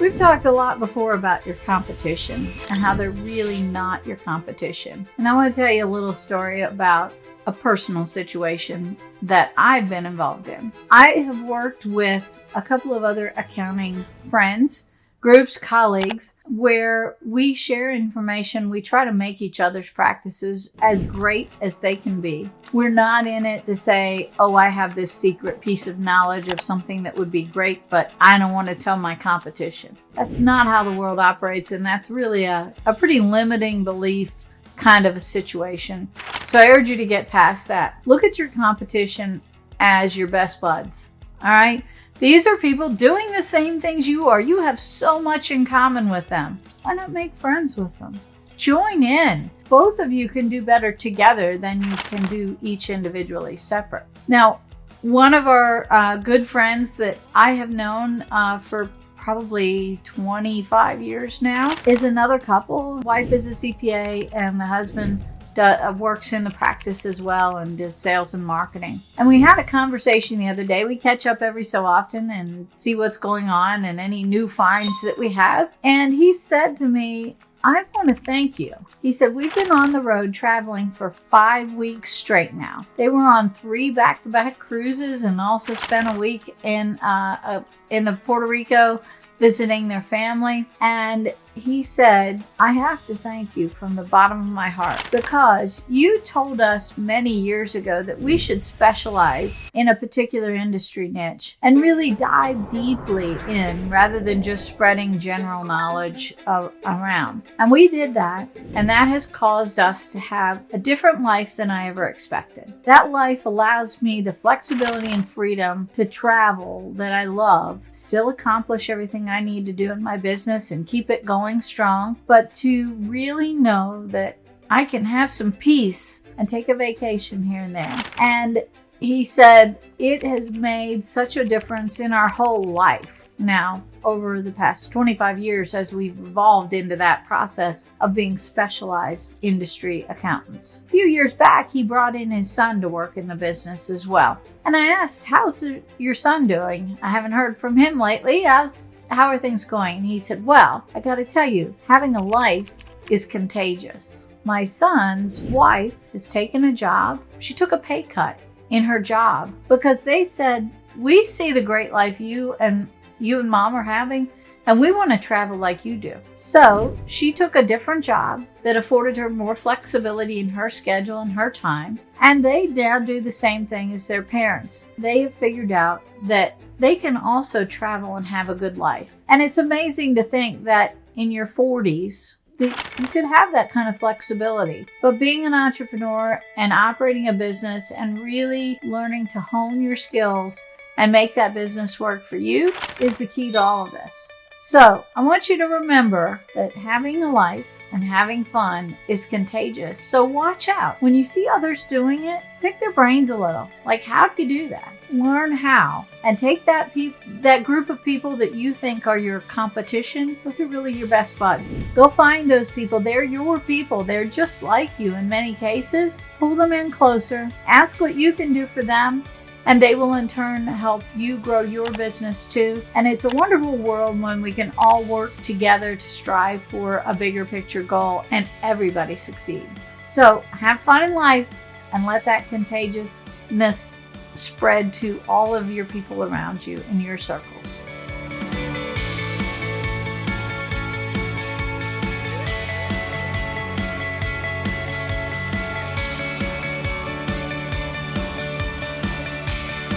We've talked a lot before about your competition and how they're really not your competition. And I want to tell you a little story about a personal situation that I've been involved in. I have worked with a couple of other accounting friends, groups, colleagues, where we share information. We try to make each other's practices as great as they can be. We're not in it to say, oh, I have this secret piece of knowledge of something that would be great, but I don't want to tell my competition. That's not how the world operates, and that's really a pretty limiting belief kind of a situation. So I urge you to get past that. Look at your competition as your best buds, all right? These are people doing the same things you are. You have so much in common with them. Why not make friends with them? Join in. Both of you can do better together than you can do each individually separate. Now, one of our good friends that I have known for probably 25 years now is another couple. The wife is a CPA and the husband works in the practice as well and does sales and marketing. And we had a conversation the other day. We catch up every so often and see what's going on and any new finds that we have. And he said to me, I want to thank you. He said, we've been on the road traveling for 5 weeks straight now. They were on 3 back-to-back cruises and also spent a week in the Puerto Rico visiting their family. And he said, I have to thank you from the bottom of my heart because you told us many years ago that we should specialize in a particular industry niche and really dive deeply in rather than just spreading general knowledge around. And we did that, and that has caused us to have a different life than I ever expected. That life allows me the flexibility and freedom to travel that I love, still accomplish everything I need to do in my business and keep it going strong, but to really know that I can have some peace and take a vacation here and there. And he said it has made such a difference in our whole life now over the past 25 years as we've evolved into that process of being specialized industry accountants. A few years back, he brought in his son to work in the business as well. And I asked, how's your son doing? I haven't heard from him lately. How are things going? And he said, well, I got to tell you, having a life is contagious. My son's wife has taken a job. She took a pay cut in her job because they said, we see the great life you and mom are having, and we want to travel like you do. So she took a different job that afforded her more flexibility in her schedule and her time. And they now do the same thing as their parents. They have figured out that they can also travel and have a good life. And it's amazing to think that in your 40s, you could have that kind of flexibility. But being an entrepreneur and operating a business and really learning to hone your skills and make that business work for you is the key to all of this. So I want you to remember that having a life and having fun is contagious. So watch out. When you see others doing it, pick their brains a little. Like, how do you do that? Learn how. And take that group of people that you think are your competition. Those are really your best buds. Go find those people. They're your people. They're just like you in many cases. Pull them in closer. Ask what you can do for them. And they will in turn help you grow your business too. And it's a wonderful world when we can all work together to strive for a bigger picture goal and everybody succeeds. So have fun in life and let that contagiousness spread to all of your people around you in your circles.